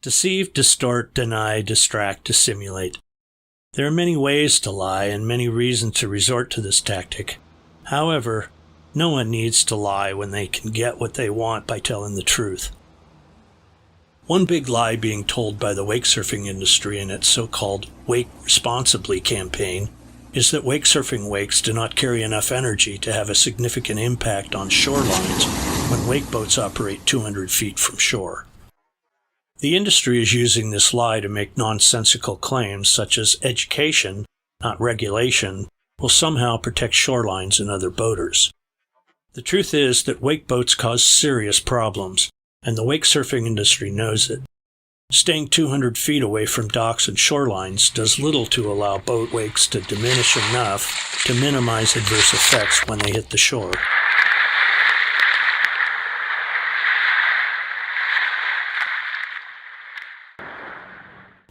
Deceive, distort, deny, distract, dissimulate. There are many ways to lie and many reasons to resort to this tactic. However, no one needs to lie when they can get what they want by telling the truth. One big lie being told by the wakesurfing industry in its so-called Wake Responsibly campaign is that wakesurfing wakes do not carry enough energy to have a significant impact on shorelines when wakeboats operate 200 feet from shore. The industry is using this lie to make nonsensical claims such as education, not regulation, will somehow protect shorelines and other boaters. The truth is that wakeboats cause serious problems, and the wakesurfing industry knows it. Staying 200 feet away from docks and shorelines does little to allow boat wakes to diminish enough to minimize adverse effects when they hit the shore.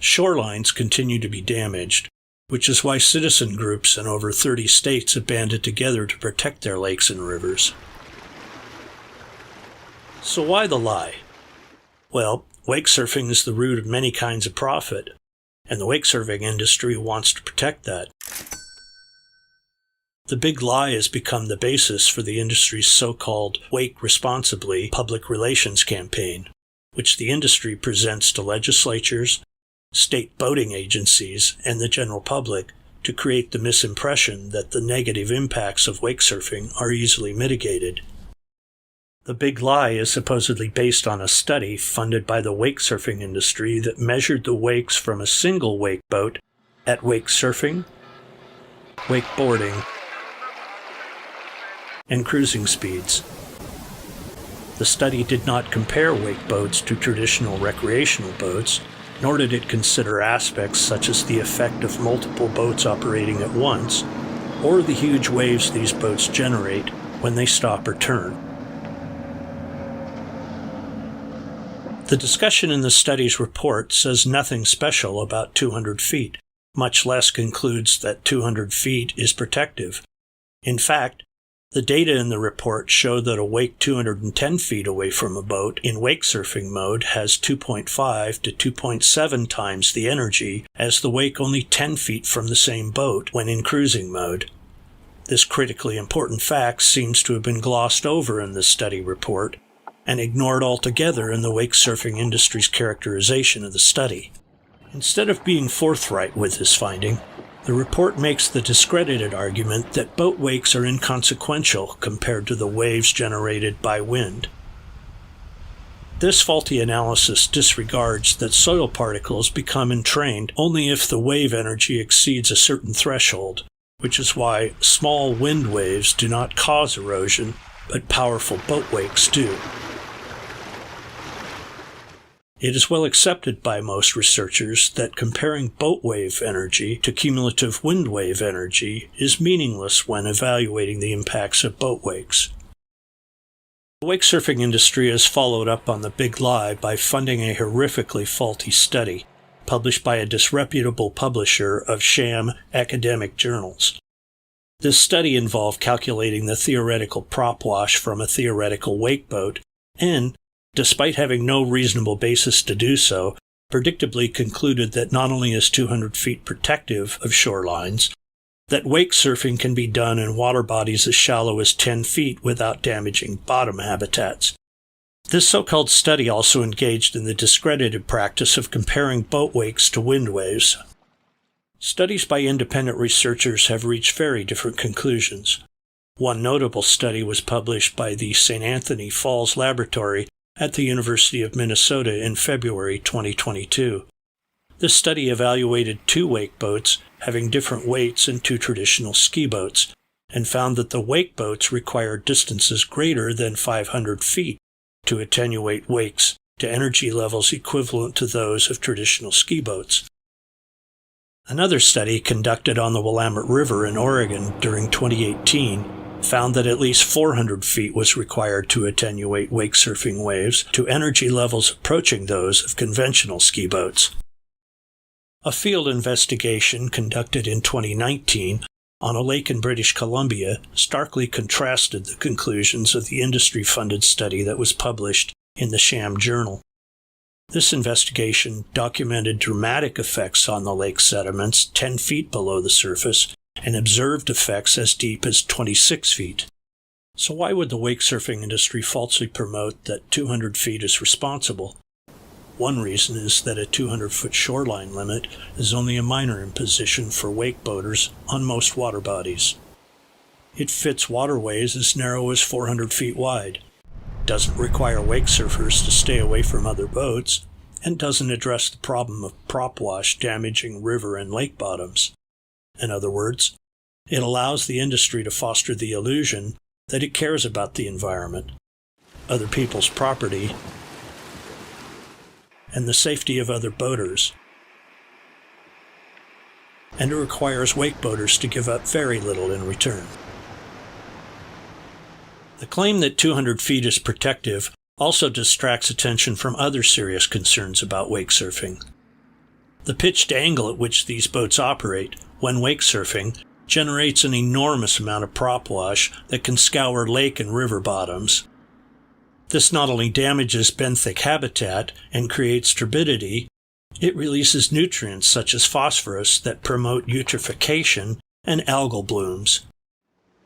Shorelines continue to be damaged, which is why citizen groups in over 30 states have banded together to protect their lakes and rivers. So why the lie? Well, wakesurfing is the root of many kinds of profit, and the wakesurfing industry wants to protect that. The big lie has become the basis for the industry's so-called Wake Responsibly public relations campaign, which the industry presents to legislatures, state boating agencies, and the general public to create the misimpression that the negative impacts of wakesurfing are easily mitigated. The big lie is supposedly based on a study funded by the wakesurfing industry that measured the wakes from a single wake boat at wakesurfing, wakeboarding, and cruising speeds. The study did not compare wake boats to traditional recreational boats, nor did it consider aspects such as the effect of multiple boats operating at once, or the huge waves these boats generate when they stop or turn. The discussion in the study's report says nothing special about 200 feet, much less concludes that 200 feet is protective. In fact, the data in the report show that a wake 210 feet away from a boat in wakesurfing mode has 2.5 to 2.7 times the energy as the wake only 10 feet from the same boat when in cruising mode. This critically important fact seems to have been glossed over in the study report and ignored altogether in the wakesurfing industry's characterization of the study. Instead of being forthright with this finding, the report makes the discredited argument that boat wakes are inconsequential compared to the waves generated by wind. This faulty analysis disregards that soil particles become entrained only if the wave energy exceeds a certain threshold, which is why small wind waves do not cause erosion, but powerful boat wakes do. It is well accepted by most researchers that comparing boat wave energy to cumulative wind wave energy is meaningless when evaluating the impacts of boat wakes. The wakesurfing industry has followed up on the big lie by funding a horrifically faulty study published by a disreputable publisher of sham academic journals. This study involved calculating the theoretical prop wash from a theoretical wakeboat and, despite having no reasonable basis to do so, predictably concluded that not only is 200 feet protective of shorelines, that wake surfing can be done in water bodies as shallow as 10 feet without damaging bottom habitats. This so-called study also engaged in the discredited practice of comparing boat wakes to wind waves. Studies by independent researchers have reached very different conclusions. One notable study was published by the St. Anthony Falls Laboratory at the University of Minnesota in February 2022. This study evaluated two wake boats having different weights than two traditional ski boats, and found that the wake boats required distances greater than 500 feet to attenuate wakes to energy levels equivalent to those of traditional ski boats. Another study conducted on the Willamette River in Oregon during 2018 found that at least 400 feet was required to attenuate wake surfing waves to energy levels approaching those of conventional ski boats. A field investigation conducted in 2019 on a lake in British Columbia starkly contrasted the conclusions of the industry-funded study that was published in the sham journal. This investigation documented dramatic effects on the lake sediments 10 feet below the surface and observed effects as deep as 26 feet. So why would the wakesurfing industry falsely promote that 200 feet is responsible? One reason is that a 200-foot shoreline limit is only a minor imposition for wakeboaters on most water bodies. It fits waterways as narrow as 400 feet wide, doesn't require wakesurfers to stay away from other boats, and doesn't address the problem of prop wash damaging river and lake bottoms. In other words, it allows the industry to foster the illusion that it cares about the environment, other people's property, and the safety of other boaters. And it requires wakeboaters to give up very little in return. The claim that 200 feet is protective also distracts attention from other serious concerns about wakesurfing. The pitched angle at which these boats operate when wakesurfing generates an enormous amount of prop wash that can scour lake and river bottoms. This not only damages benthic habitat and creates turbidity, it releases nutrients such as phosphorus that promote eutrophication and algal blooms.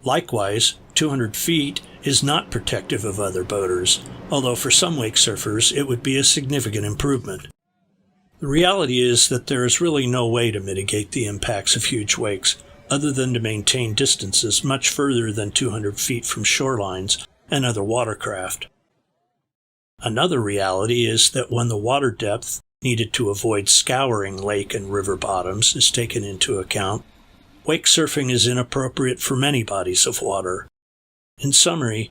Likewise, 200 feet is not protective of other boaters, although for some wakesurfers it would be a significant improvement. The reality is that there is really no way to mitigate the impacts of huge wakes other than to maintain distances much further than 200 feet from shorelines and other watercraft. Another reality is that when the water depth needed to avoid scouring lake and river bottoms is taken into account, wakesurfing is inappropriate for many bodies of water. In summary,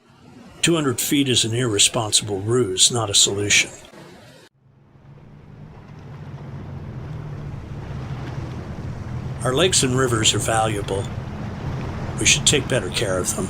200 feet is an irresponsible ruse, not a solution. Our lakes and rivers are valuable. We should take better care of them.